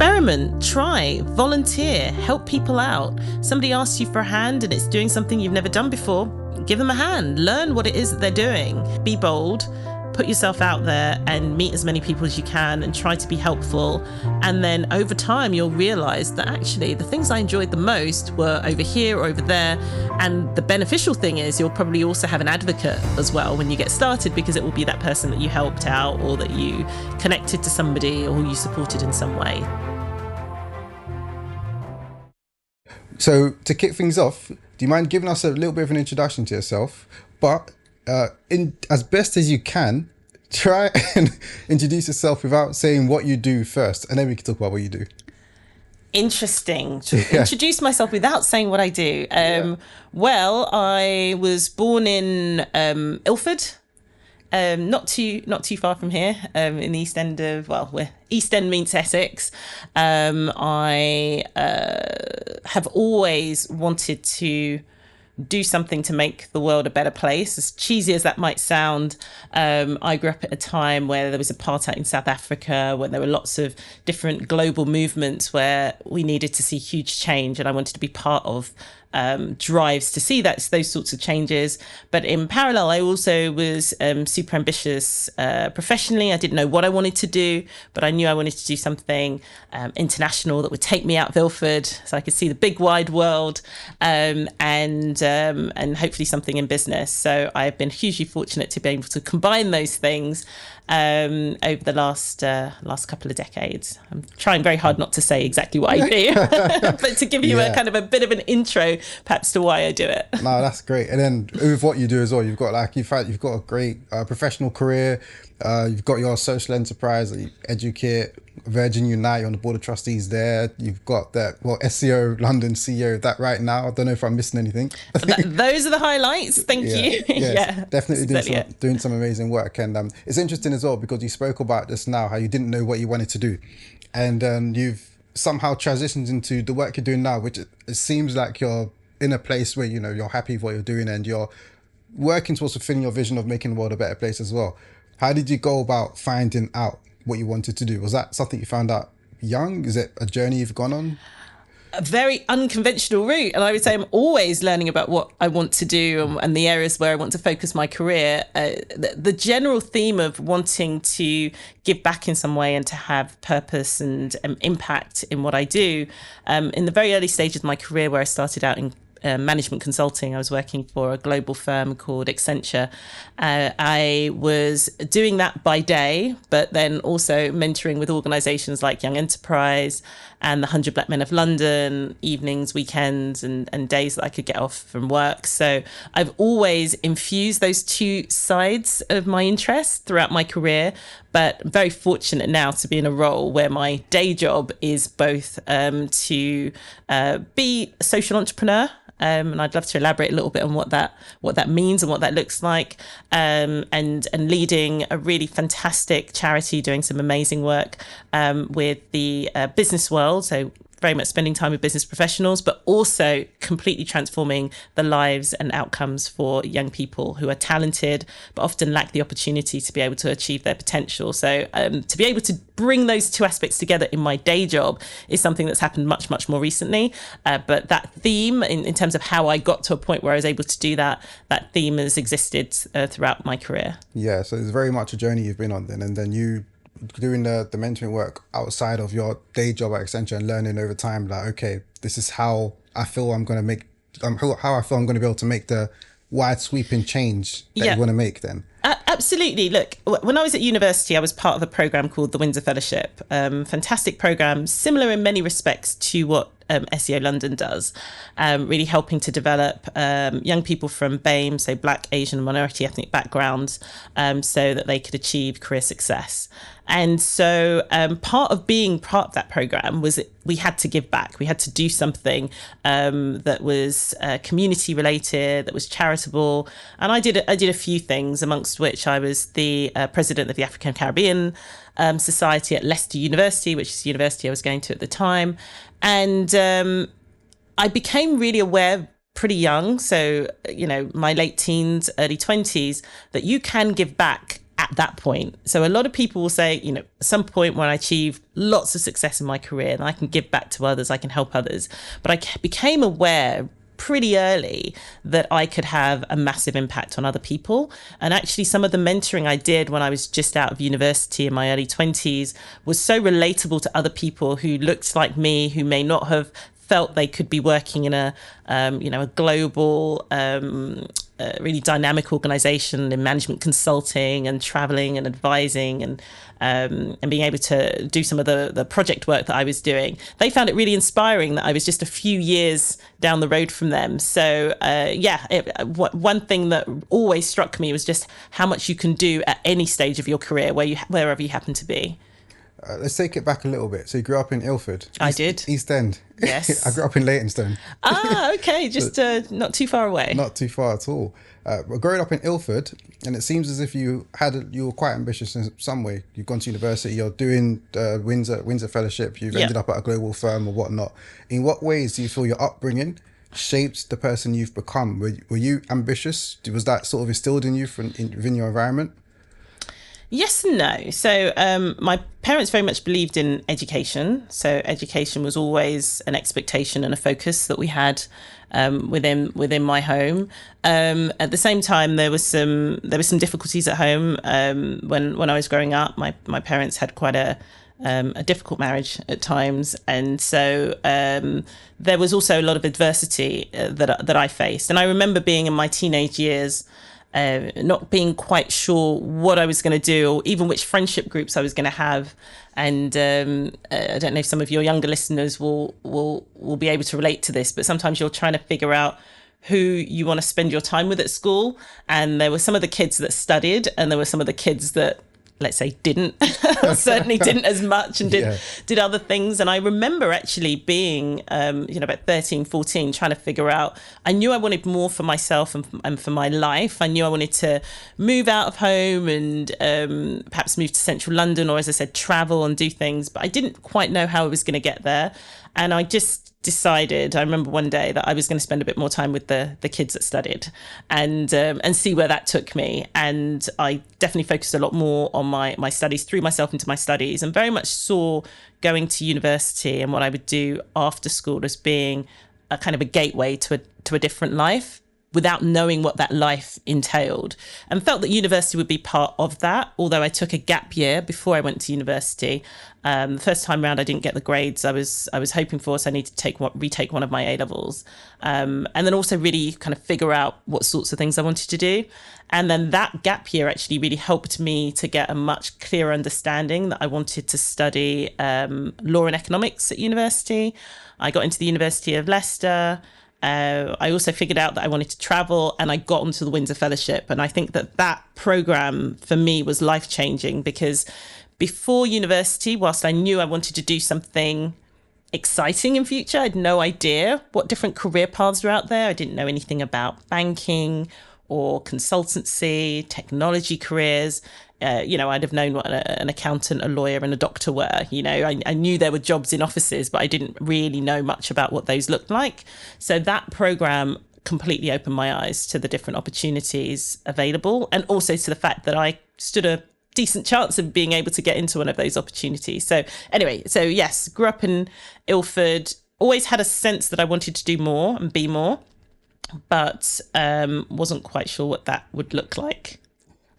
Experiment, try, volunteer, help people out. Somebody asks you for a hand and it's doing something you've never done before, give them a hand, learn what it is that they're doing. Be bold, put yourself out there and meet as many people as you can and try to be helpful. And then over time, you'll realize that actually the things I enjoyed the most were over here or over there. And the beneficial thing is you'll probably also have an advocate as well when you get started, because it will be that person that you helped out or that you connected to somebody or who you supported in some way. So to kick things off, do you mind giving us a little bit of an introduction to yourself? But in as best as you can, try and introduce yourself without saying what you do first, and then we can talk about what you do. Interesting. Introduce myself without saying what I do. Well, I was born in Ilford, not too far from here, in the East End of, where East End meets Essex. I have always wanted to do something to make the world a better place. As cheesy as that might sound, I grew up at a time where there was apartheid in South Africa, when there were lots of different global movements where we needed to see huge change, and I wanted to be part of drives to see those sorts of changes. But in parallel, I also was super ambitious professionally. I didn't know what I wanted to do, but I knew I wanted to do something international that would take me out of Ilford so I could see the big wide world, and hopefully something in business. So I've been hugely fortunate to be able to combine those things over the last couple of decades. I'm trying very hard not to say exactly what I do, but to give you a kind of a bit of an intro perhaps to why I do it. No, that's great. And then with what you do as well, you've got a great professional career. You've got your social enterprise, you educate, Virgin Unite, on the board of trustees there. You've got that, SEO London CEO, that right now. I don't know if I'm missing anything. Those are the highlights. Thank you. Yes, definitely doing some amazing work. And it's interesting as well because you spoke about this now, how you didn't know what you wanted to do. And you've somehow transitioned into the work you're doing now, which it seems like you're in a place where, you're happy with what you're doing and you're working towards fulfilling your vision of making the world a better place as well. How did you go about finding out what you wanted to do? Was that something you found out young? Is it a journey you've gone on? A very unconventional route. And I would say I'm always learning about what I want to do and the areas where I want to focus my career. The general theme of wanting to give back in some way and to have purpose and impact in what I do. In the very early stages of my career, where I started out in management consulting, I was working for a global firm called Accenture. I was doing that by day, but then also mentoring with organisations like Young Enterprise and the 100 Black Men of London, evenings, weekends, and days that I could get off from work. So I've always infused those two sides of my interest throughout my career, but I'm very fortunate now to be in a role where my day job is both to be a social entrepreneur. And I'd love to elaborate a little bit on what that means and what that looks like, and leading a really fantastic charity doing some amazing work with the business world. So very much spending time with business professionals, but also completely transforming the lives and outcomes for young people who are talented, but often lack the opportunity to be able to achieve their potential. So to be able to bring those two aspects together in my day job is something that's happened much, much more recently. But that theme, in terms of how I got to a point where I was able to do that theme has existed throughout my career. Yeah, so it's very much a journey you've been on then, and then you doing the mentoring work outside of your day job at Accenture and learning over time, like, okay, this is how I feel I'm going to make, how I feel I'm going to be able to make the wide sweeping change that you want to make then. Absolutely. Look, when I was at university, I was part of a program called the Windsor Fellowship. Fantastic program, similar in many respects to what SEO London does, really helping to develop young people from BAME, so Black, Asian, and minority ethnic backgrounds, so that they could achieve career success. And so part of being part of that program was we had to give back. We had to do something that was community related, that was charitable. And I did a few things, amongst which I was the president of the African Caribbean Society at Leicester University, which is the university I was going to at the time. And I became really aware pretty young, so, my late teens, early 20s, that you can give back at that point. So a lot of people will say, at some point when I achieve lots of success in my career and I can give back to others, I can help others. But I became aware pretty early that I could have a massive impact on other people. And actually some of the mentoring I did when I was just out of university in my early 20s was so relatable to other people who looked like me, who may not have felt they could be working in a global, really dynamic organization in management consulting and traveling and advising and being able to do some of the project work that I was doing. They found it really inspiring that I was just a few years down the road from them. So one thing that always struck me was just how much you can do at any stage of your career, wherever you happen to be. Let's take it back a little bit. So you grew up in Ilford. I did. East End. Yes. I grew up in Leytonstone. Okay. Just not too far away. Not too far at all. Growing up in Ilford, and it seems as if you were quite ambitious in some way. You've gone to university. You're doing Windsor Fellowship. You've ended up at a global firm or whatnot. In what ways do you feel your upbringing shaped the person you've become? Were you ambitious? Was that sort of instilled in you within your environment? Yes and no. So my parents very much believed in education. So education was always an expectation and a focus that we had within my home. At the same time, there was some difficulties at home when I was growing up. My parents had quite a difficult marriage at times, and so there was also a lot of adversity that I faced. And I remember being in my teenage years, not being quite sure what I was going to do or even which friendship groups I was going to have. And I don't know if some of your younger listeners will be able to relate to this, but sometimes you're trying to figure out who you want to spend your time with at school. And there were some of the kids that studied, and there were some of the kids that, let's say, didn't, certainly didn't as much, and did other things. And I remember actually being, about 13, 14, trying to figure out, I knew I wanted more for myself and for my life. I knew I wanted to move out of home and perhaps move to central London, or as I said, travel and do things, but I didn't quite know how I was going to get there. And I just decided, I remember one day, that I was going to spend a bit more time with the kids that studied and see where that took me. And I definitely focused a lot more on my studies, threw myself into my studies, and very much saw going to university and what I would do after school as being a kind of a gateway to a different life, without knowing what that life entailed, and felt that university would be part of that. Although I took a gap year before I went to university. The first time round, I didn't get the grades I was hoping for, so I needed to retake one of my A-levels, and then also really kind of figure out what sorts of things I wanted to do. And then that gap year actually really helped me to get a much clearer understanding that I wanted to study law and economics at university. I got into the University of Leicester. I also figured out that I wanted to travel, and I got onto the Windsor Fellowship. And I think that program for me was life-changing, because before university, whilst I knew I wanted to do something exciting in future, I had no idea what different career paths were out there. I didn't know anything about banking or consultancy, technology careers. I'd have known what an accountant, a lawyer, and a doctor were. I knew there were jobs in offices, but I didn't really know much about what those looked like. So that program completely opened my eyes to the different opportunities available, and also to the fact that I stood a decent chance of being able to get into one of those opportunities. So anyway, yes, grew up in Ilford, always had a sense that I wanted to do more and be more, but wasn't quite sure what that would look like.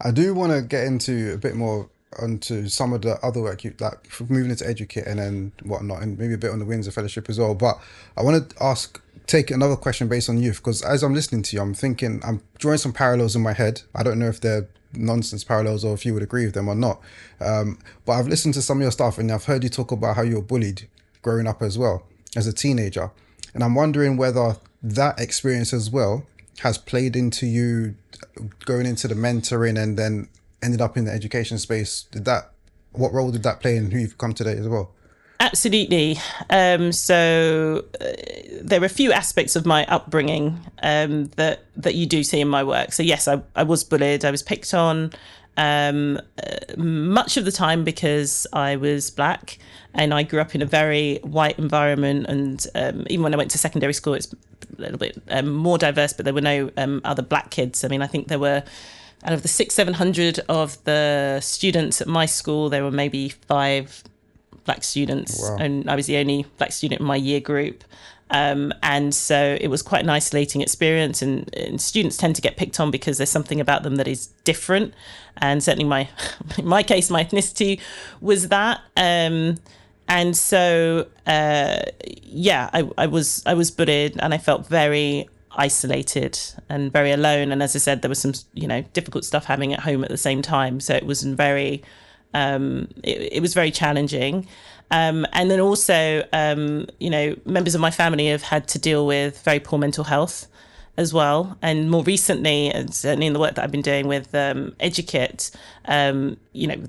I do want to get into a bit more onto some of the other work you like, moving into educate and then whatnot, and maybe a bit on the Windsor Fellowship as well. But I want to take another question based on youth, because as I'm listening to you, I'm drawing some parallels in my head. I don't know if they're nonsense parallels or if you would agree with them or not. But I've listened to some of your stuff, and I've heard you talk about how you were bullied growing up as well as a teenager. And I'm wondering whether that experience as well has played into you going into the mentoring and then ended up in the education space. What role did that play in who you've become today as well? Absolutely. So there are a few aspects of my upbringing that you do see in my work. So yes, I was bullied. I was picked on much of the time because I was black, and I grew up in a very white environment. And even when I went to secondary school, it's a little bit more diverse, but there were no other black kids. I mean, I think there were out of the 600-700 of the students at my school, there were maybe 5 black students. Wow. And I was the only black student in my year group. And so it was quite an isolating experience, and students tend to get picked on because there's something about them that is different. And certainly in my case, my ethnicity was that. And so, I was bullied, and I felt very isolated and very alone. And as I said, there was some, difficult stuff happening at home at the same time. So it was very, it was very challenging. And then also, members of my family have had to deal with very poor mental health as well. And more recently, and certainly in the work that I've been doing with Educate, there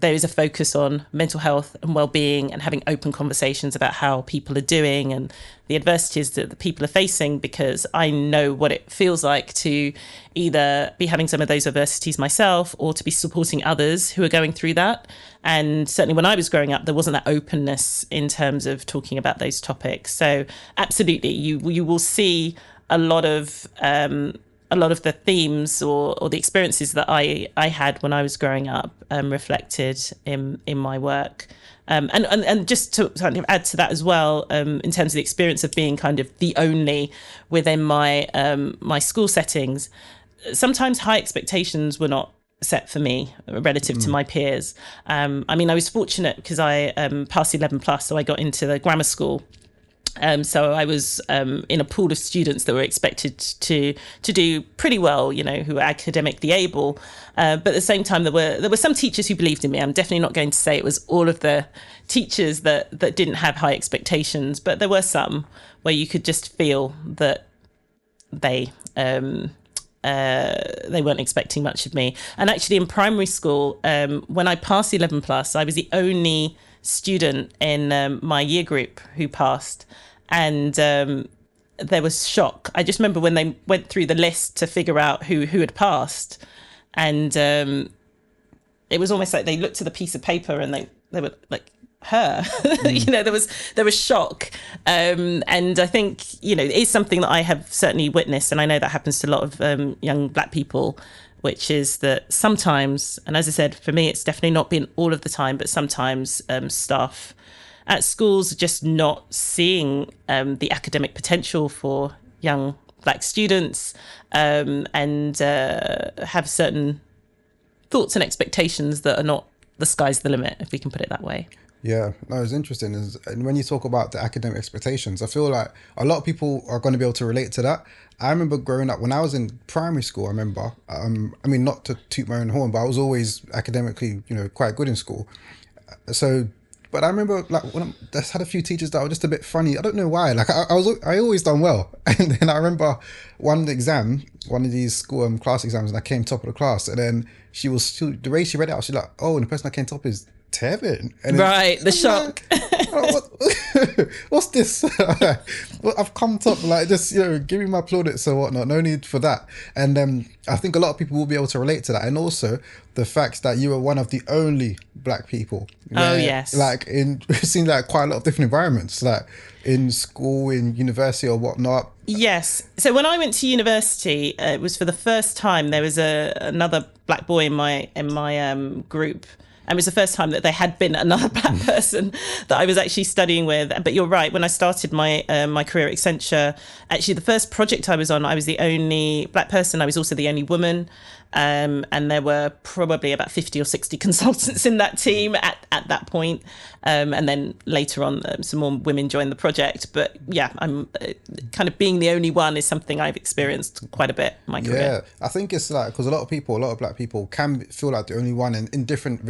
is a focus on mental health and well-being and having open conversations about how people are doing and the adversities that the people are facing, because I know what it feels like to either be having some of those adversities myself or to be supporting others who are going through that. And certainly when I was growing up, there wasn't that openness in terms of talking about those topics. So absolutely, you will see a lot of the themes or the experiences that I had when I was growing up reflected in my work. And just to kind of add to that as well, in terms of the experience of being kind of the only within my my school settings, sometimes high expectations were not set for me relative to my peers. I was fortunate because I passed 11 plus, so I got into the grammar school. So I was in a pool of students that were expected to do pretty well, who were academically able. But at the same time, there were some teachers who believed in me. I'm definitely not going to say it was all of the teachers that didn't have high expectations, but there were some where you could just feel that they weren't expecting much of me. And actually in primary school, when I passed 11 plus, I was the only student in my year group who passed, and there was shock. I just remember when they went through the list to figure out who had passed, and it was almost like they looked at the piece of paper and they were like, her. There was shock, and I think it is something that I have certainly witnessed, and I know that happens to a lot of young black people, which is that sometimes, and as I said, for me, it's definitely not been all of the time, but sometimes staff at schools are just not seeing the academic potential for young black students, and have certain thoughts and expectations that are not the sky's the limit, if we can put it that way. Yeah, no, it's interesting. And when you talk about the academic expectations, I feel like a lot of people are going to be able to relate to that. I remember growing up when I was in primary school. I remember, not to toot my own horn, but I was always academically, quite good in school. But I remember when I just had a few teachers that were just a bit funny. I don't know why. I always done well, and then I remember one of these school class exams, and I came top of the class, and then the way she read it out, she's like, "Oh, and the person that came top is Tevin." And right, the shock. What's this? Well, I've come top, just give me my plaudits or whatnot. No need for that. And I think a lot of people will be able to relate to that, and also the fact that you were one of the only black people. Oh yes. We've seen quite a lot of different environments, like in school, in university or whatnot. Yes. So when I went to university, it was for the first time there was another black boy in my group. And it was the first time that there had been another black person that I was actually studying with. But you're right, when I started my my career at Accenture, actually the first project I was on, I was the only black person. I was also the only woman. And there were probably about 50 or 60 consultants in that team at that point. And then later on, some more women joined the project. But yeah, I'm kind of being the only one is something I've experienced quite a bit in my career. Yeah, I think it's because a lot of black people can feel like the only one in different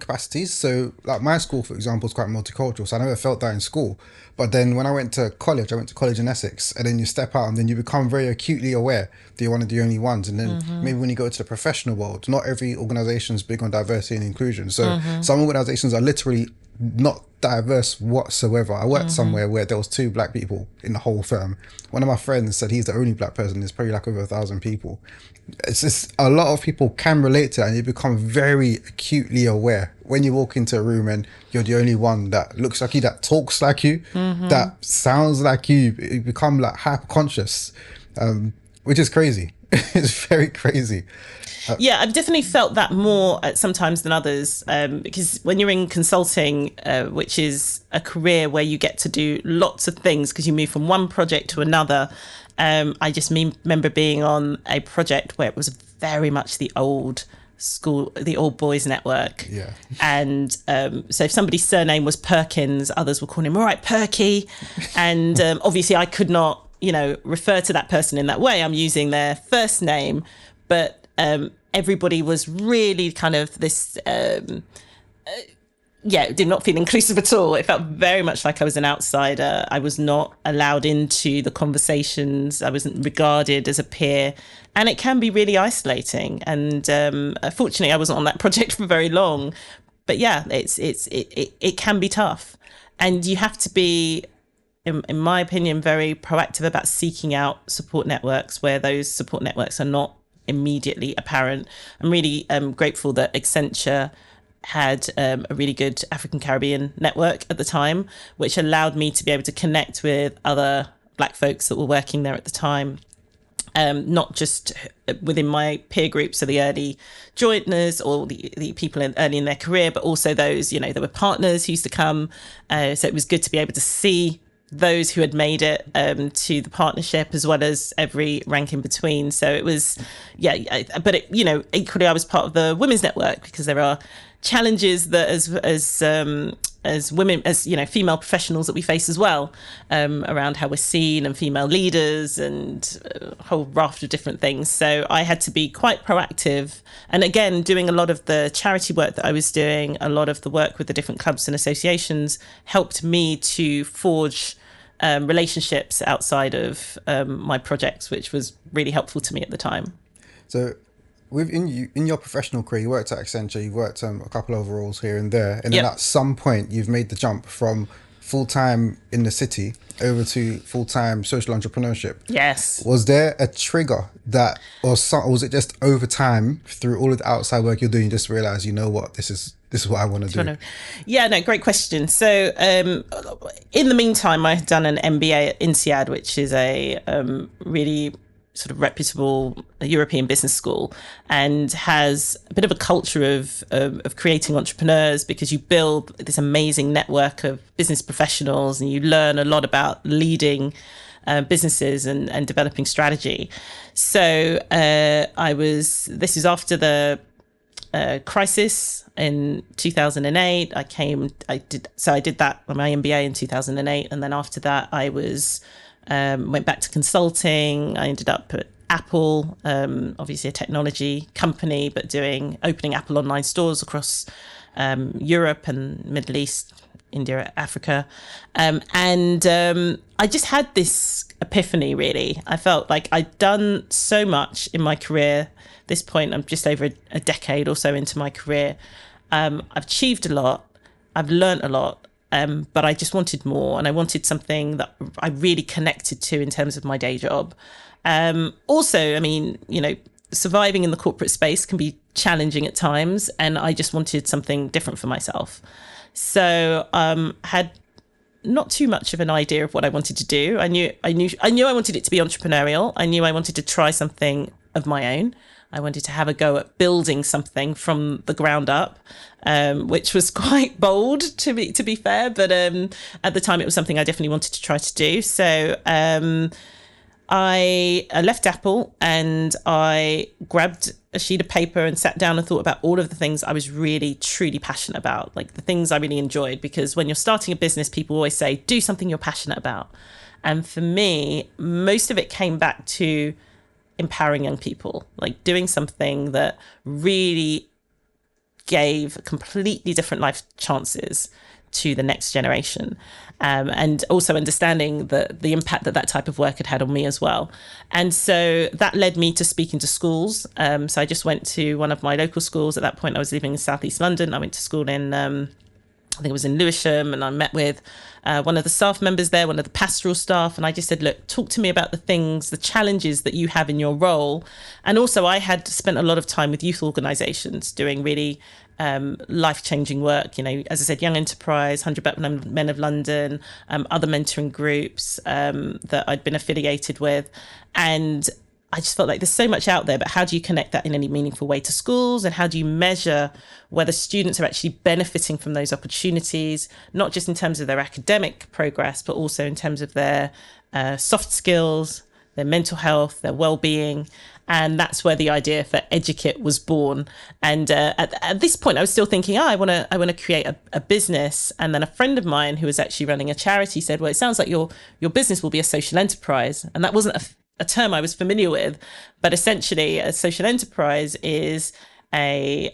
capacities. So my school, for example, is quite multicultural. So I never felt that in school. But then when I went to college in Essex, and then you step out and then you become very acutely aware that you're one of the only ones. And then maybe when you go to the professional world, not every organisation is big on diversity and inclusion. So some organisations are literally not diverse whatsoever. I worked somewhere where there was 2 black people in the whole firm. One of my friends said he's the only black person. There's probably over 1,000 people. It's just a lot of people can relate to that, and you become very acutely aware when you walk into a room and you're the only one that looks like you, that talks like you, that sounds like you. You become hyper conscious, which is crazy. It's very crazy. Yeah, I've definitely felt that more sometimes than others, because when you're in consulting, which is a career where you get to do lots of things because you move from one project to another. I just remember being on a project where it was very much the old school, the old boys network. Yeah. And so if somebody's surname was Perkins, others were calling him, all right, Perky. And obviously I could not, refer to that person in that way. I'm using their first name, but everybody was really kind of this, did not feel inclusive at all. It felt very much like I was an outsider. I was not allowed into the conversations. I wasn't regarded as a peer. And it can be really isolating. And fortunately, I wasn't on that project for very long. But yeah, it can be tough. And you have to be, in my opinion, very proactive about seeking out support networks where those support networks are not immediately apparent. I'm really grateful that Accenture had a really good African Caribbean network at the time, which allowed me to be able to connect with other Black folks that were working there at the time. Not just within my peer group, so the early joiners or the people early in their career, but also those, there were partners who used to come. So it was good to be able to see those who had made it to the partnership, as well as every rank in between. So it was, equally I was part of the women's network, because there are challenges that as women, as female professionals, that we face as well, around how we're seen, and female leaders, and a whole raft of different things. So I had to be quite proactive, and again, doing a lot of the charity work that I was doing, a lot of the work with the different clubs and associations, helped me to forge relationships outside of my projects, which was really helpful to me at the time. So in your professional career, you worked at Accenture, you worked a couple of roles here and there, and then at some point you've made the jump from full-time in the city over to full-time social entrepreneurship. Yes. Was there a trigger that, or was it just over time, through all of the outside work you're doing, you just realize, you know what, this is what I want to do? Yeah, no, great question. So in the meantime, I had done an MBA at INSEAD, which is a really sort of reputable European business school, and has a bit of a culture of creating entrepreneurs, because you build this amazing network of business professionals and you learn a lot about leading businesses and developing strategy. So this is after the crisis in 2008. I did that, my MBA in 2008, and then after that I went back to consulting. I ended up at Apple, obviously a technology company, but opening Apple online stores across Europe and Middle East, India, Africa. I just had this epiphany, really. I felt like I'd done so much in my career. At this point, I'm just over a decade or so into my career. I've achieved a lot. I've learned a lot. But I just wanted more, and I wanted something that I really connected to in terms of my day job. Also, surviving in the corporate space can be challenging at times, and I just wanted something different for myself. So had not too much of an idea of what I wanted to do. I knew I wanted it to be entrepreneurial. I knew I wanted to try something of my own. I wanted to have a go at building something from the ground up, which was quite bold to be fair. But at the time, it was something I definitely wanted to try to do. So I left Apple, and I grabbed a sheet of paper and sat down and thought about all of the things I was really, truly passionate about, like the things I really enjoyed. Because when you're starting a business, people always say, do something you're passionate about. And for me, most of it came back to empowering young people, like doing something that really gave completely different life chances to the next generation, and also understanding the impact that type of work had had on me as well. And so that led me to speaking to schools. So I just went to one of my local schools. At that point, I was living in southeast London. I went to school in I think it was in Lewisham, and I met with one of the staff members there, one of the pastoral staff, and I just said, look, talk to me about the challenges that you have in your role. And also I had spent a lot of time with youth organisations doing really life-changing work, as I said, Young Enterprise, 100 Men of London, other mentoring groups that I'd been affiliated with. And I just felt like there's so much out there, but how do you connect that in any meaningful way to schools? And how do you measure whether students are actually benefiting from those opportunities, not just in terms of their academic progress, but also in terms of their soft skills, their mental health, their well-being. And that's where the idea for Educate was born. And at this point, I was still thinking, I want to create a business. And then a friend of mine who was actually running a charity said, well, it sounds like your business will be a social enterprise. And that wasn't a term I was familiar with, but essentially a social enterprise is a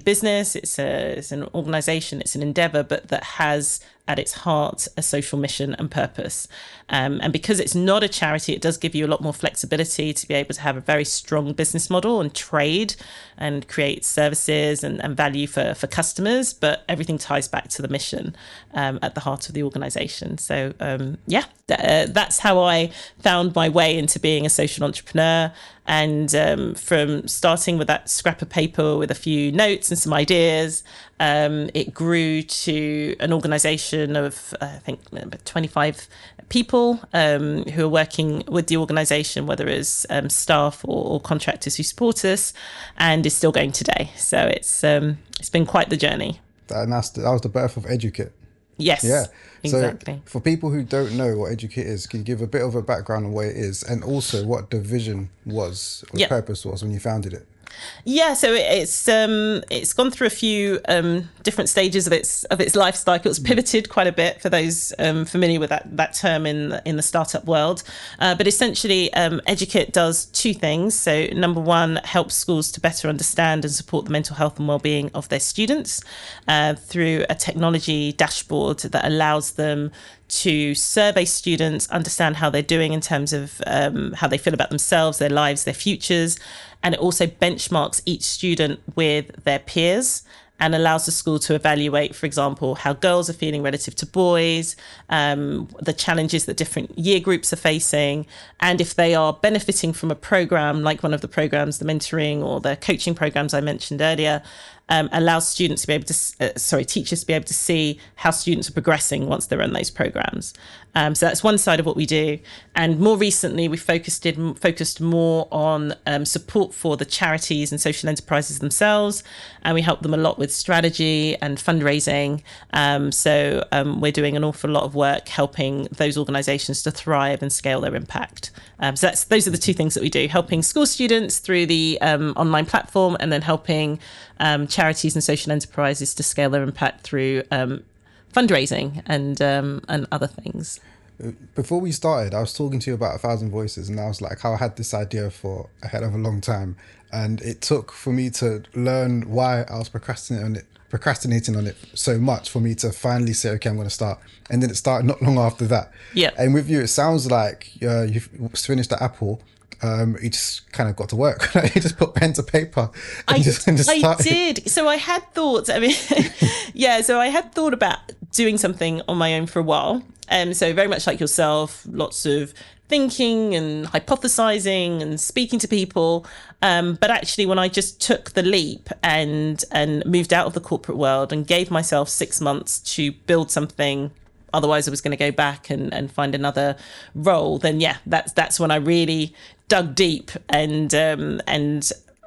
business, it's an organization, it's an endeavor, but that has at its heart a social mission and purpose. And because it's not a charity, it does give you a lot more flexibility to be able to have a very strong business model and trade and create services and value for customers, but everything ties back to the mission at the heart of the organization. So that's how I found my way into being a social entrepreneur. And from starting with that scrap of paper with a few notes and some ideas, it grew to an organization of, I think, about 25 people who are working with the organization, whether it's staff or contractors who support us, and is still going today. So it's been quite the journey. That was the birth of Educate. Yes. Yeah. Exactly. So for people who don't know what Educate is, can you give a bit of a background on what it is, and also what the vision was, or the purpose was when you founded it? Yeah, so it's gone through a few different stages of its life cycle. It's pivoted quite a bit for those familiar with that term in the startup world. But essentially, Educate does two things. So number one, helps schools to better understand and support the mental health and well-being of their students through a technology dashboard that allows them to survey students, understand how they're doing in terms of how they feel about themselves, their lives, their futures. And it also benchmarks each student with their peers and allows the school to evaluate, for example, how girls are feeling relative to boys, the challenges that different year groups are facing, and if they are benefiting from a program like one of the programs, the mentoring or the coaching programs I mentioned earlier, allows students to be able to, teachers to be able to see how students are progressing once they're in those programs. So that's one side of what we do. And more recently, we focused more on support for the charities and social enterprises themselves. And we help them a lot with strategy and fundraising. So we're doing an awful lot of work helping those organizations to thrive and scale their impact. So those are the two things that we do, helping school students through the online platform, and then helping charities and social enterprises to scale their impact through fundraising and other things. Before we started, I was talking to you about 1,000 Voices, and I was like, how I had this idea for a hell of a long time, and it took for me to learn why I was procrastinating on it so much for me to finally say, okay, I'm going to start. And then it started not long after that. Yeah. And with you, it sounds like you've finished the Apple. You just kind of got to work. You just put pen to paper and just started. I did. So I had thoughts. I mean, so I had thought about doing something on my own for a while. So very much like yourself, lots of thinking and hypothesizing and speaking to people. But actually, when I just took the leap and moved out of the corporate world and gave myself 6 months to build something, otherwise I was going to go back and find another role, then that's when I really dug deep and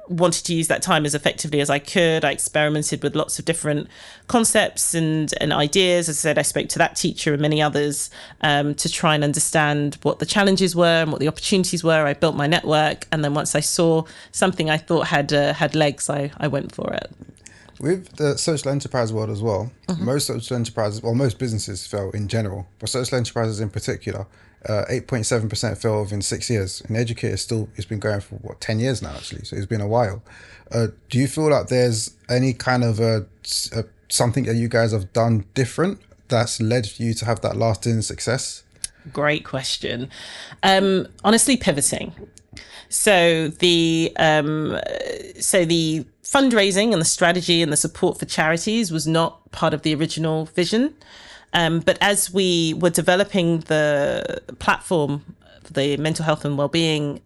wanted to use that time as effectively as I could. I experimented with lots of different concepts and ideas. As I said, I spoke to that teacher and many others to try and understand what the challenges were and what the opportunities were. I built my network, and then once I saw something I thought had legs, I went for it. With the social enterprise world as well, most social enterprises, well, most businesses fail in general, but social enterprises in particular, 8.7% fail within 6 years. And Educate it's been going for 10 years now, actually. So it's been a while. Do you feel like there's any kind of something that you guys have done different that's led you to have that lasting success? Great question. Honestly, pivoting. So the fundraising and the strategy and the support for charities was not part of the original vision. But as we were developing the platform, the mental health and wellbeing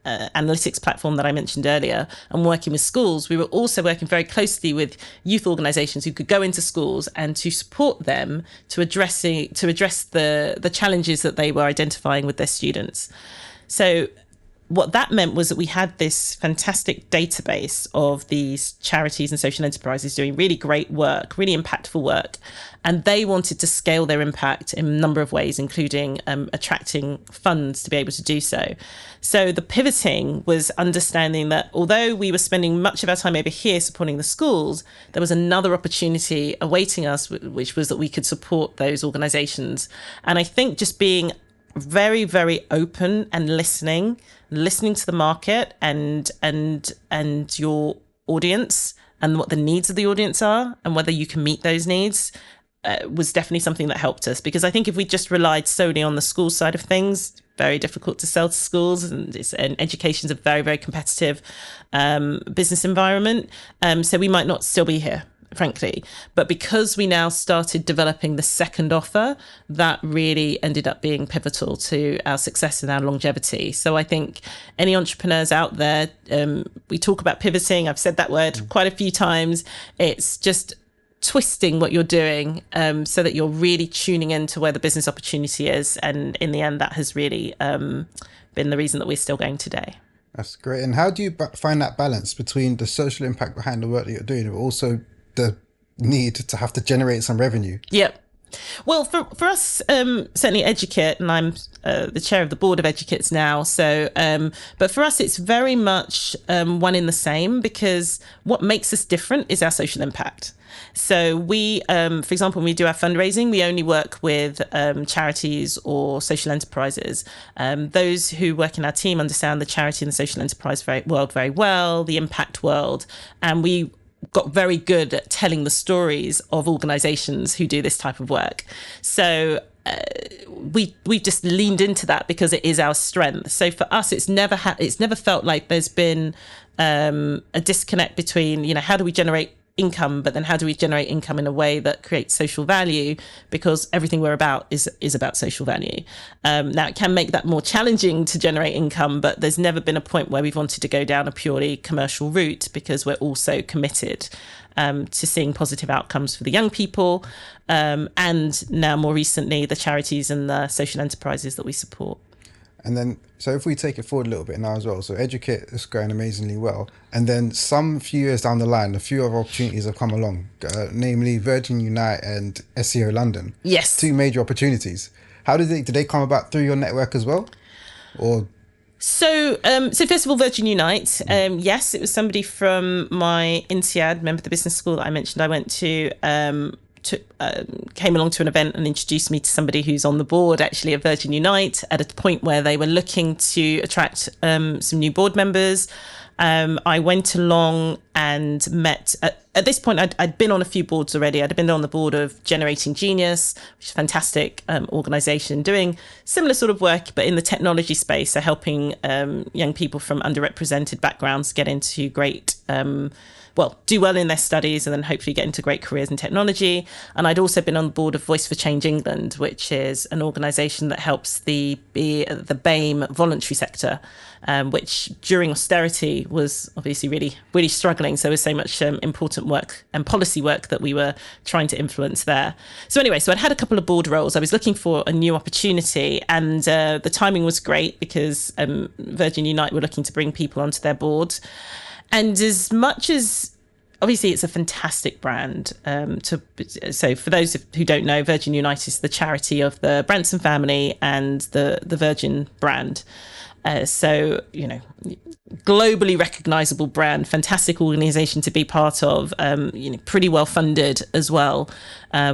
analytics platform that I mentioned earlier, and working with schools, we were also working very closely with youth organisations who could go into schools and to support them to address the challenges that they were identifying with their students. So what that meant was that we had this fantastic database of these charities and social enterprises doing really great work, really impactful work. And they wanted to scale their impact in a number of ways, including attracting funds to be able to do so. So the pivoting was understanding that although we were spending much of our time over here supporting the schools, there was another opportunity awaiting us, which was that we could support those organizations. And I think just being very, very open and listening to the market and your audience and what the needs of the audience are and whether you can meet those needs was definitely something that helped us. Because I think if we just relied solely on the school side of things, very difficult to sell to schools, and education's a very, very competitive business environment. So we might not still be here, frankly. But because we now started developing the second offer, that really ended up being pivotal to our success and our longevity. So I think any entrepreneurs out there, we talk about pivoting. I've said that word quite a few times. It's just twisting what you're doing so that you're really tuning into where the business opportunity is. And in the end, that has really been the reason that we're still going today. That's great. And how do you find that balance between the social impact behind the work that you're doing, but also the need to have to generate some revenue? Yep. Well, for us, certainly Educate, and I'm the chair of the board of Educates now. So, but for us, it's very much one in the same, because what makes us different is our social impact. So we, for example, when we do our fundraising, we only work with charities or social enterprises. Those who work in our team understand the charity and the social enterprise world very well, the impact world, and we got very good at telling the stories of organizations who do this type of work. So we just leaned into that because it is our strength. So for us, it's never felt like there's been a disconnect between, how do we generate income, but then how do we generate income in a way that creates social value, because everything we're about is about social value. Now it can make that more challenging to generate income, but there's never been a point where we've wanted to go down a purely commercial route, because we're also committed to seeing positive outcomes for the young people, and now more recently the charities and the social enterprises that we support. And then, so if we take it forward a little bit now as well, so Educate is going amazingly well. And then some few years down the line, a few other opportunities have come along, namely Virgin Unite and SEO London. Yes. Two major opportunities. How did they come about through your network as well? Or... So first of all, Virgin Unite, yes, it was somebody from my INSEAD, member of the business school that I mentioned I went to, came along to an event and introduced me to somebody who's on the board actually at Virgin Unite at a point where they were looking to attract some new board members. I went along and met, at this point I'd been on a few boards already. I'd been on the board of Generating Genius, which is a fantastic organisation doing similar sort of work, but in the technology space, so helping young people from underrepresented backgrounds get into great do well in their studies and then hopefully get into great careers in technology. And I'd also been on the board of Voice for Change England, which is an organisation that helps the BAME voluntary sector, which during austerity was obviously really, really struggling. So there was so much important work and policy work that we were trying to influence there. So anyway, so I'd had a couple of board roles. I was looking for a new opportunity, and the timing was great because Virgin Unite were looking to bring people onto their board. And as much as, obviously, it's a fantastic brand. So for those who don't know, Virgin Unite is the charity of the Branson family and the Virgin brand. So, globally recognizable brand, fantastic organization to be part of, pretty well funded as well,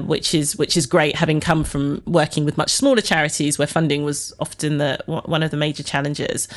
which is great, having come from working with much smaller charities where funding was often one of the major challenges.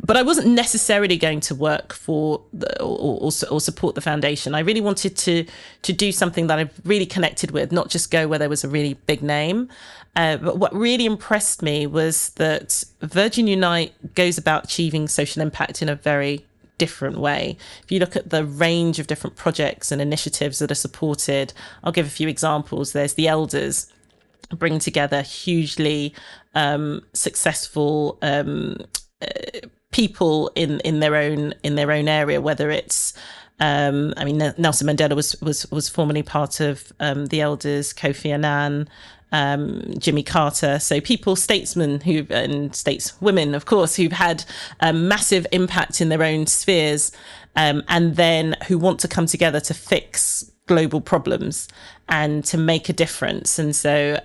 But I wasn't necessarily going to work for or support the foundation. I really wanted to do something that I really connected with, not just go where there was a really big name. But what really impressed me was that Virgin Unite goes about achieving social impact in a very different way. If you look at the range of different projects and initiatives that are supported, I'll give a few examples. There's the Elders, bring together hugely successful people in their own area, whether it's Nelson Mandela was formerly part of the Elders, Kofi Annan, Jimmy Carter. So people, statesmen and stateswomen, of course, who've had a massive impact in their own spheres, and then who want to come together to fix global problems and to make a difference. And so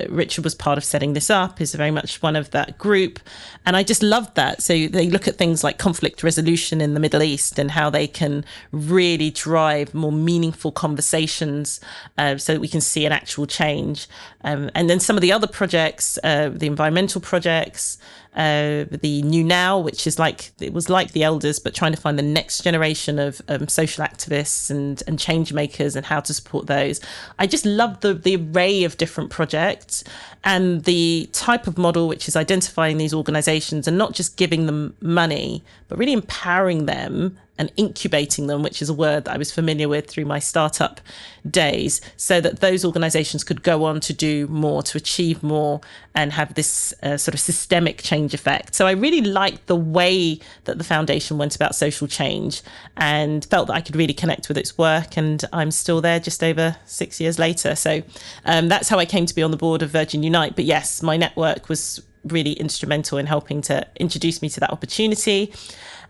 Richard was part of setting this up, is very much one of that group. And I just loved that. So they look at things like conflict resolution in the Middle East and how they can really drive more meaningful conversations so that we can see an actual change. And then some of the other projects, the environmental projects, the New Now, which is it was like the elders, but trying to find the next generation of social activists and change makers and how to support those. I just love the array of different projects and the type of model, which is identifying these organizations and not just giving them money, but really empowering them and incubating them, which is a word that I was familiar with through my startup days, so that those organizations could go on to do more, to achieve more, and have this sort of systemic change effect. So I really liked the way that the foundation went about social change and felt that I could really connect with its work. And I'm still there just over 6 years later. So that's how I came to be on the board of Virgin Unite. But yes, my network was really instrumental in helping to introduce me to that opportunity.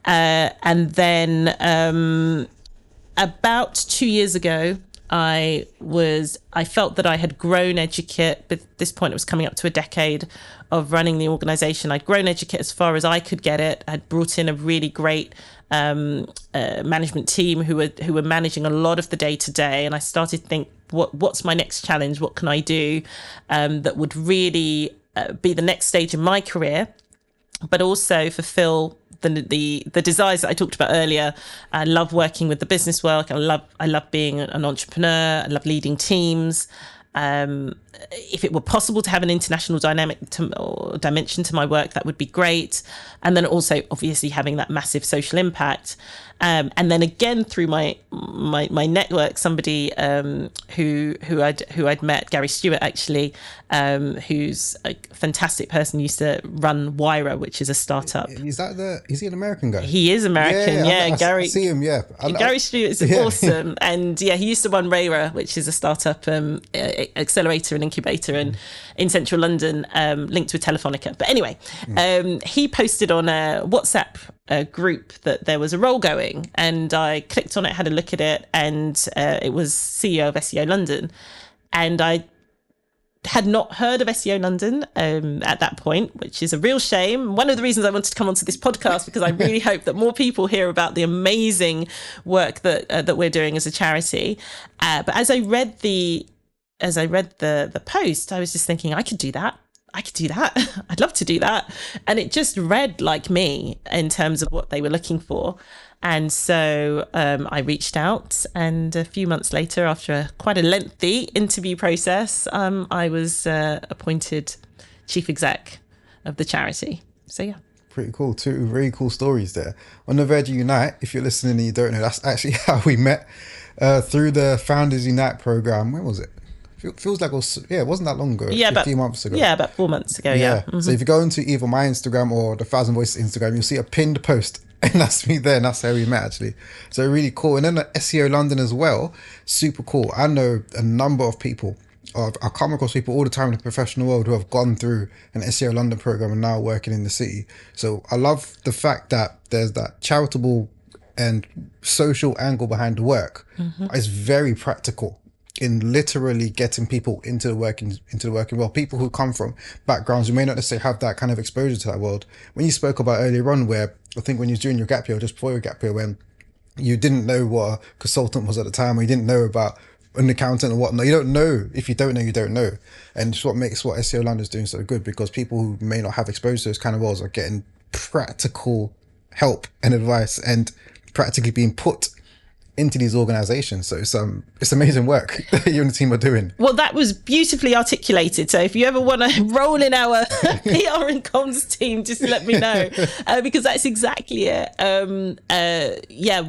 And then about 2 years ago, I felt that I had grown Educate. But at this point, it was coming up to a decade of running the organisation. I'd grown Educate as far as I could get it. I'd brought in a really great management team who were managing a lot of the day to day, and I started to think, what's my next challenge? What can I do that would really be the next stage in my career, but also fulfill the desires that I talked about earlier. I love working with the business world. I love being an entrepreneur. I love leading teams. If it were possible to have an international dimension to my work, that would be great. And then also, obviously, having that massive social impact. And then again, through my network, somebody who I'd met, Gary Stewart, actually, who's a fantastic person, used to run Wyra, which is a startup. Is he an American guy? He is American, yeah. Gary, I see him, yeah. Gary Stewart is awesome. And yeah, he used to run Wyra, which is a startup accelerator and incubator in central London, linked with Telefonica. But anyway, he posted on a WhatsApp group that there was a role going, and I clicked on it, had a look at it, and it was CEO of SEO London. And I had not heard of SEO London at that point, which is a real shame. One of the reasons I wanted to come onto this podcast, because I really hope that more people hear about the amazing work that we're doing as a charity. But as I read the post, I was just thinking, I could do that. I'd love to do that. And it just read like me in terms of what they were looking for. And so I reached out, and a few months later, after quite a lengthy interview process, I was appointed chief exec of the charity. So yeah. Pretty cool. Two very cool stories there. On the Virgin Unite, if you're listening and you don't know, that's actually how we met through the Founders Unite program. When was it? Feels like it wasn't that long ago. Yeah, a few months ago. Yeah, about 4 months ago. Yeah. Mm-hmm. So if you go into either my Instagram or the Thousand Voices Instagram, you'll see a pinned post, and that's me there, and that's how we met actually. So really cool. And then the SEO London as well, super cool. I know a number of people. I come across people all the time in the professional world who have gone through an SEO London program and now working in the city. So I love the fact that there's that charitable and social angle behind the work. Mm-hmm. It's very practical in literally getting people into the working world. People who come from backgrounds who may not necessarily have that kind of exposure to that world. When you spoke about earlier on, where I think when you were doing your gap year, or just before your gap year, when you didn't know what a consultant was at the time, or you didn't know about an accountant or whatnot. You don't know. If you don't know, you don't know. And it's what makes what SEO London is doing so good, because people who may not have exposure to those kind of roles are getting practical help and advice and practically being put into these organizations. So it's amazing work that you and the team are doing. Well, that was beautifully articulated. So if you ever want to roll in our PR and comms team, just let me know, because that's exactly it.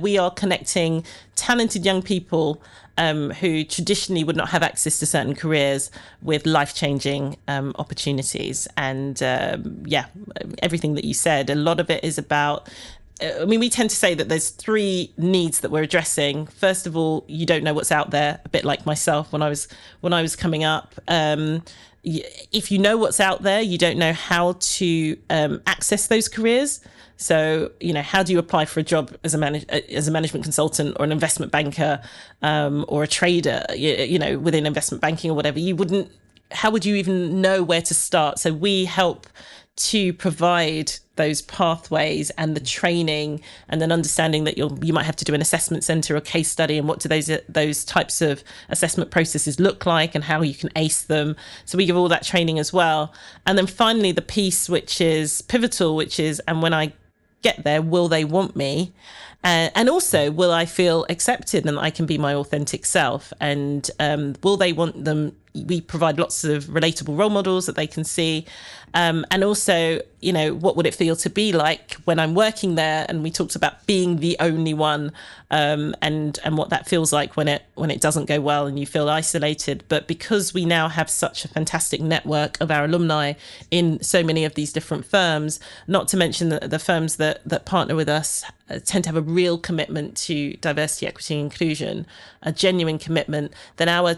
We are connecting talented young people who traditionally would not have access to certain careers with life-changing opportunities. And everything that you said, a lot of it is about I mean, we tend to say that there's three needs that we're addressing. First of all, you don't know what's out there, a bit like myself when I was coming up. If you know what's out there, you don't know how to access those careers. So, how do you apply for a job as a management consultant or an investment banker or a trader, within investment banking or whatever? How would you even know where to start? So we help to provide those pathways and the training, and then understanding that you might have to do an assessment center or case study, and what do those types of assessment processes look like, and how you can ace them. So we give all that training as well. And then finally, the piece which is pivotal, which is, and when I get there, will they want me? And also, will I feel accepted and I can be my authentic self? And will they want them? We provide lots of relatable role models that they can see. And also, what would it feel to be like when I'm working there? And we talked about being the only one, and what that feels like when it doesn't go well and you feel isolated. But because we now have such a fantastic network of our alumni in so many of these different firms, not to mention that the firms that partner with us tend to have a real commitment to diversity, equity, and inclusion, a genuine commitment, then our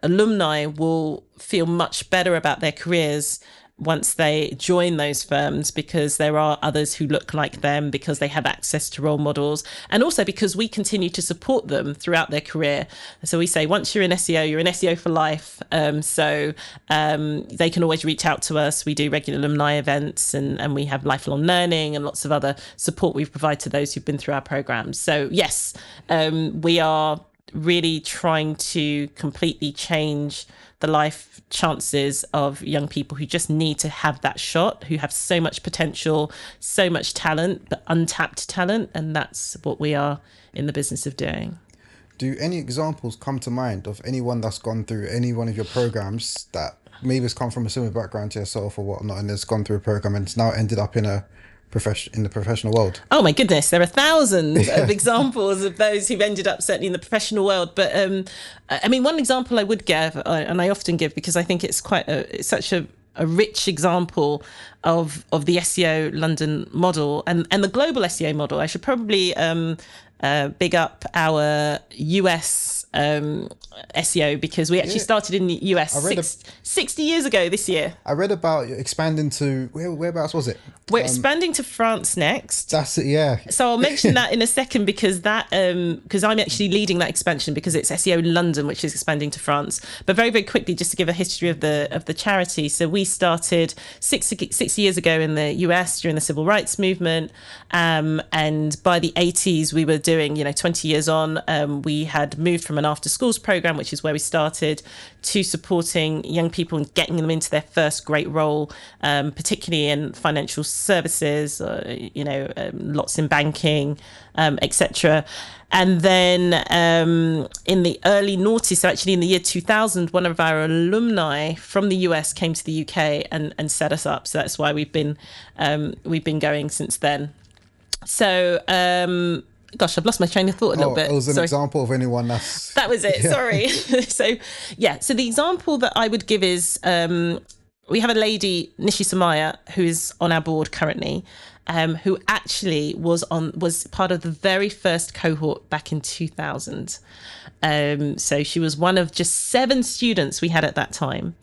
alumni will feel much better about their careers once they join those firms, because there are others who look like them, because they have access to role models, and also because we continue to support them throughout their career. So we say, once you're in SEO, you're in SEO for life. So they can always reach out to us. We do regular alumni events, and we have lifelong learning and lots of other support we provide to those who've been through our programs. So yes, we are really trying to completely change the life chances of young people who just need to have that shot, who have so much potential, so much talent, but untapped talent. And that's what we are in the business of doing. Do any examples come to mind of anyone that's gone through any one of your programs that maybe has come from a similar background to yourself or whatnot, and has gone through a program and it's now ended up in the professional world? Oh my goodness, there are thousands of examples of those who've ended up certainly in the professional world. But I mean, one example I would give, and I often give because I think it's it's such a rich example of the SEO London model and the global SEO model. I should probably big up our US SEO, because we actually started in the US 60 years ago this year. I read about expanding to whereabouts was it? We're expanding to France next. That's it, yeah. So I'll mention that in a second, because because I'm actually leading that expansion, because it's SEO London which is expanding to France. But very, very quickly, just to give a history of the charity. So we started 6 years ago in the US during the civil rights movement, and by the 80s we were doing, 20 years on, we had moved from an after schools program, which is where we started, to supporting young people and getting them into their first great role, particularly in financial services, lots in banking, etc. And then in the early noughties, so actually in the year 2000, one of our alumni from the US came to the UK and set us up. So that's why we've been going since then. So gosh, I've lost my train of thought a little bit. It was an example of anyone that's... That was it, sorry. So the example that I would give is, we have a lady, Nishi Samaya, who is on our board currently, who actually was part of the very first cohort back in 2000. So she was one of just 7 students we had at that time.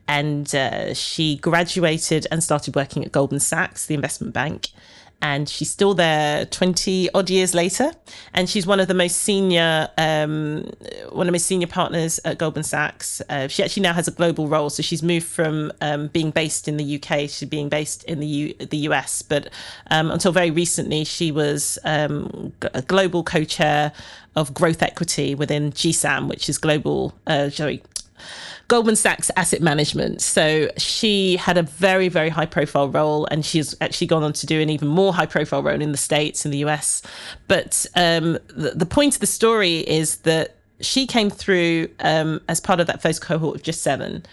And she graduated and started working at Goldman Sachs, the investment bank. And she's still there 20 odd years later. And she's one of the most senior partners at Goldman Sachs. She actually now has a global role. So she's moved from being based in the UK to being based in the US. But until very recently, she was a global co-chair of growth equity within GSAM, which is Goldman Sachs Asset Management. So she had a very, very high profile role, and she's actually gone on to do an even more high profile role in the States, in the US. But the point of the story is that she came through as part of that first cohort of just 7.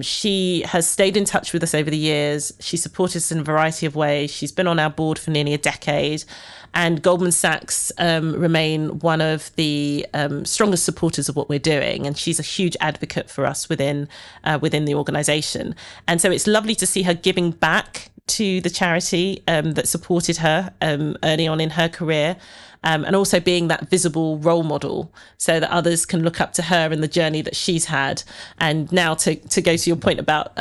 She has stayed in touch with us over the years. She supported us in a variety of ways. She's been on our board for nearly a decade, and Goldman Sachs remain one of the strongest supporters of what we're doing. And she's a huge advocate for us within the organisation. And so it's lovely to see her giving back to the charity that supported her early on in her career. And also being that visible role model so that others can look up to her and the journey that she's had. And now to go to your point about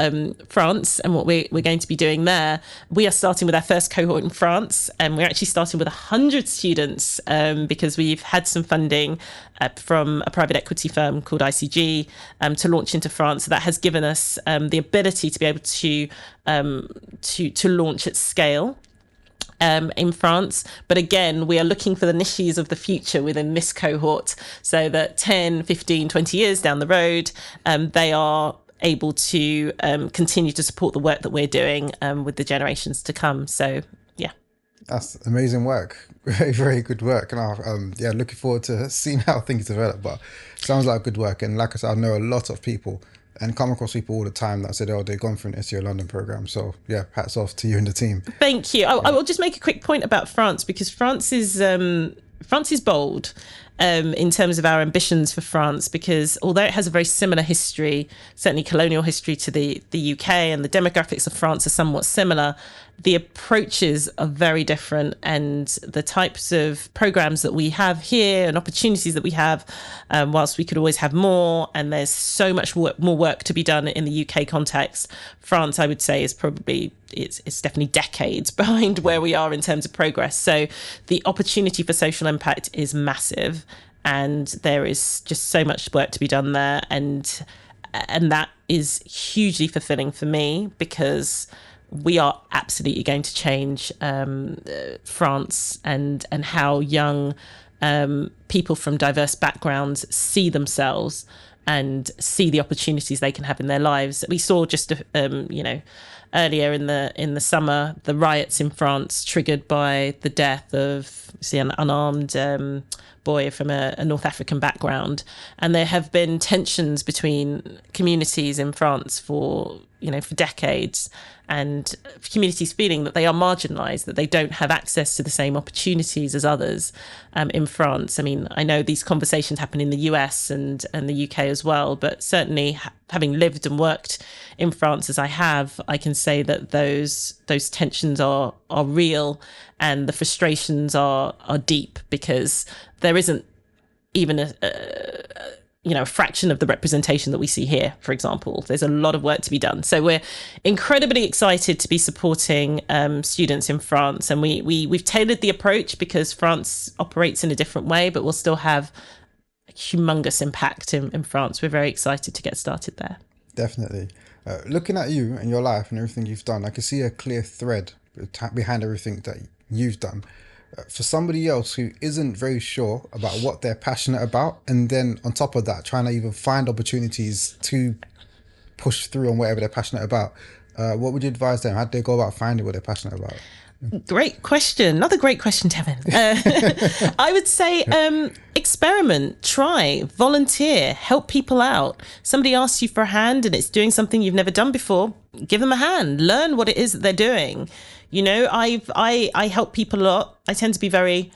France and what we're going to be doing there, we are starting with our first cohort in France, and we're actually starting with 100 students because we've had some funding from a private equity firm called ICG to launch into France. So that has given us the ability to be able to launch at scale in France. But again, we are looking for the niches of the future within this cohort so that 10, 15, 20 years down the road, they are able to continue to support the work that we're doing with the generations to come. So, yeah. That's amazing work. Very, very good work. And looking forward to seeing how things develop. But sounds like good work. And like I said, I know a lot of people and come across people all the time that said, oh, they've gone through an SEO London program. So yeah, hats off to you and the team. Thank you. I will just make a quick point about France, because France is bold in terms of our ambitions for France, because although it has a very similar history, certainly colonial history to the UK, and the demographics of France are somewhat similar, the approaches are very different, and the types of programs that we have here and opportunities that we have, whilst we could always have more, and there's so much more work to be done in the UK context, France, I would say, is probably, it's definitely decades behind where we are in terms of progress. So the opportunity for social impact is massive, and there is just so much work to be done there, and that is hugely fulfilling for me, because we are absolutely going to change France and how young people from diverse backgrounds see themselves and see the opportunities they can have in their lives. We saw just earlier in the summer, the riots in France triggered by the death of an unarmed boy from a North African background, and there have been tensions between communities in France for decades, and communities feeling that they are marginalised, that they don't have access to the same opportunities as others in France. I mean, I know these conversations happen in the US and the UK as well, but certainly having lived and worked in France as I have, I can say that those tensions are real, and the frustrations are deep, because there isn't even a fraction of the representation that we see here, for example. There's a lot of work to be done. So we're incredibly excited to be supporting students in France. And we've tailored the approach because France operates in a different way, but we'll still have a humongous impact in France. We're very excited to get started there. Definitely. Looking at you and your life and everything you've done, I can see a clear thread behind everything that you've done. For somebody else who isn't very sure about what they're passionate about, and then on top of that, trying to even find opportunities to push through on whatever they're passionate about, what would you advise them? How do they go about finding what they're passionate about? Great question. Another great question, Tevin. I would say experiment, try, volunteer, help people out. Somebody asks you for a hand and it's doing something you've never done before, give them a hand, learn what it is that they're doing. I help people a lot. I tend to be very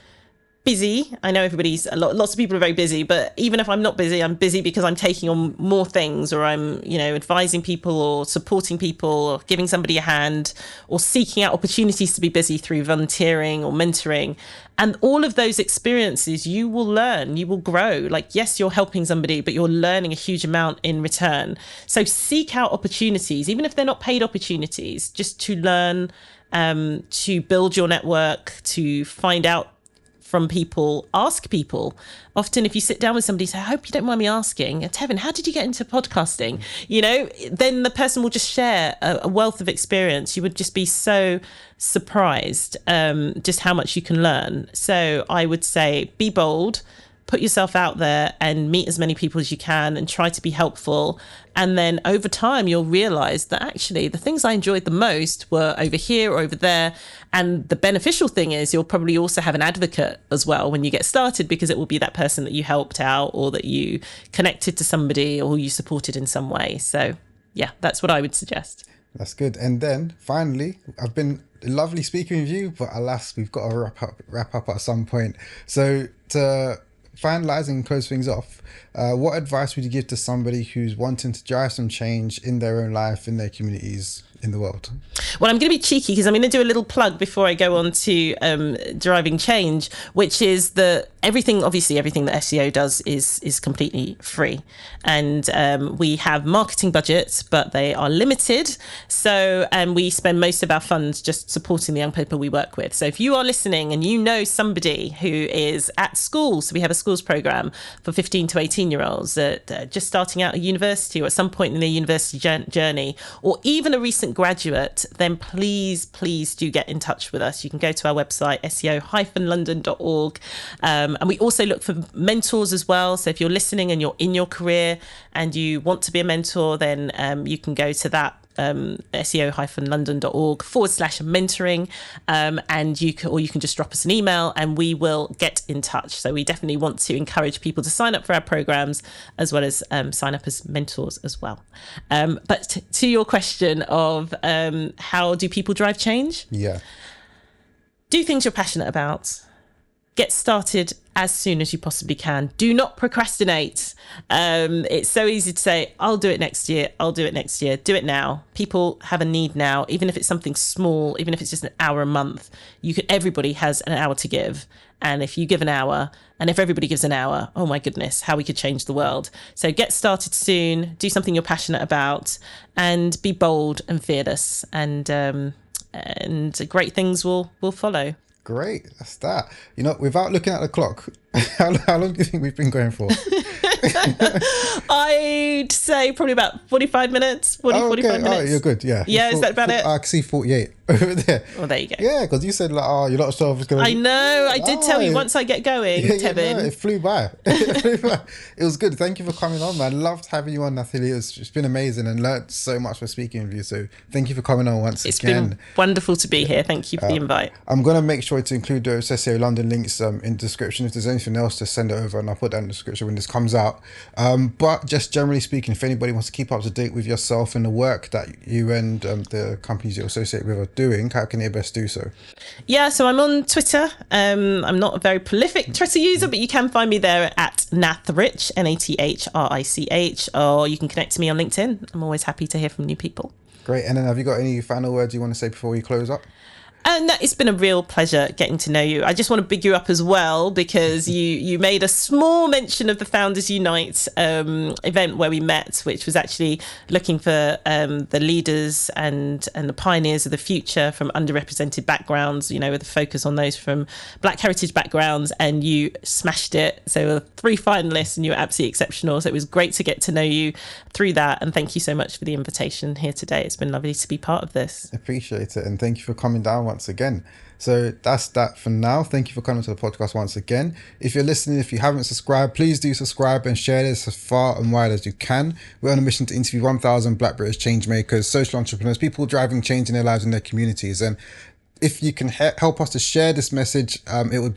busy. I know lots of people are very busy, but even if I'm not busy, I'm busy because I'm taking on more things, or I'm, advising people or supporting people or giving somebody a hand or seeking out opportunities to be busy through volunteering or mentoring. And all of those experiences, you will learn, you will grow. Like, yes, you're helping somebody, but you're learning a huge amount in return. So seek out opportunities, even if they're not paid opportunities, just to learn, to build your network, to find out from people, ask people. Often if you sit down with somebody, say, I hope you don't mind me asking, Tevin, how did you get into podcasting? Then the person will just share a wealth of experience. You would just be so surprised just how much you can learn. So I would say be bold, put yourself out there and meet as many people as you can and try to be helpful. And then over time, you'll realize that actually the things I enjoyed the most were over here or over there. And the beneficial thing is you'll probably also have an advocate as well when you get started, because it will be that person that you helped out or that you connected to somebody or you supported in some way. So yeah, that's what I would suggest. That's good. And then finally, I've been lovely speaking with you, but alas, we've got to wrap up at some point. So to finalizing and close things off, what advice would you give to somebody who's wanting to drive some change in their own life, in their communities, in the world? Well, I'm going to be cheeky because I'm going to do a little plug before I go on to driving change, which is that everything that SEO does is completely free. And we have marketing budgets, but they are limited. So, and we spend most of our funds just supporting the young people we work with. So if you are listening and you know somebody who is at school, so we have a schools program for 15 to 18-year-olds that just starting out at university or at some point in their university journey, or even a recent graduate, then please do get in touch with us. You can go to our website, SEO-London.org. And we also look for mentors as well. So if you're listening and you're in your career and you want to be a mentor, then you can go to that SEO-London.org/mentoring, and you can just drop us an email and we will get in touch. So we definitely want to encourage people to sign up for our programs as well as sign up as mentors as well. But to your question of how do people drive change? Yeah. Do things you're passionate about. Get started as soon as you possibly can. Do not procrastinate. It's so easy to say, I'll do it next year. Do it now. People have a need now, even if it's something small, even if it's just an hour a month. Everybody has an hour to give. And if you give an hour, and if everybody gives an hour, oh my goodness, how we could change the world. So get started soon, do something you're passionate about, and be bold and fearless. And great things will follow. Great, that's that. Without looking at the clock, how long do you think we've been going for? I'd say probably about 45 minutes, 45 minutes. Oh, you're good, yeah. Yeah, is that about it? I can see 48 over there. Well, there you go. Yeah, because you said, you're not sure if it's going to... I know, I did tell you once I get going, Tevin. It flew by. It was good. Thank you for coming on, man. Loved having you on, Nathalie. It's been amazing and learned so much for speaking with you. So thank you for coming on once again. It's been wonderful to be here. Thank you for the invite. I'm going to make sure to include those SEO London links in the description. If there's anything else, just send it over and I'll put that in the description when this comes out. But just generally speaking, if anybody wants to keep up to date with yourself and the work that you and the companies you associate with are doing, how can they best do so? Yeah, so I'm on Twitter. I'm not a very prolific Twitter user, but you can find me there at Nathrich, Nathrich, or you can connect to me on LinkedIn. I'm always happy to hear from new people. Great. And then have you got any final words you want to say before we close up? And it's been a real pleasure getting to know you. I just want to big you up as well because you made a small mention of the Founders Unite event where we met, which was actually looking for the leaders and the pioneers of the future from underrepresented backgrounds, with a focus on those from Black heritage backgrounds, and you smashed it. So there were 3 finalists and you were absolutely exceptional. So it was great to get to know you through that. And thank you so much for the invitation here today. It's been lovely to be part of this. Appreciate it. And thank you for coming down once again. So that's that for now. Thank you for coming to the podcast once again. If you're listening, if you haven't subscribed, please do subscribe and share this as far and wide as you can. We're on a mission to interview 1,000 Black British change makers, social entrepreneurs, people driving change in their lives and their communities. And if you can help us to share this message, it will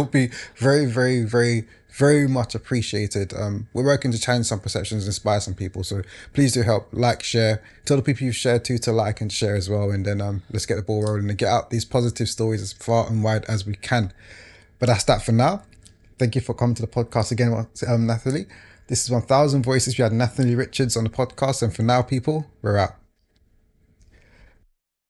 be very, very, very, very much appreciated. We're working to change some perceptions, inspire some people. So please do help, like, share, tell the people you've shared to like and share as well. And then let's get the ball rolling and get out these positive stories as far and wide as we can. But that's that for now. Thank you for coming to the podcast again, Nathalie. This is 1,000 Voices. We had Nathalie Richards on the podcast. And for now, people, we're out.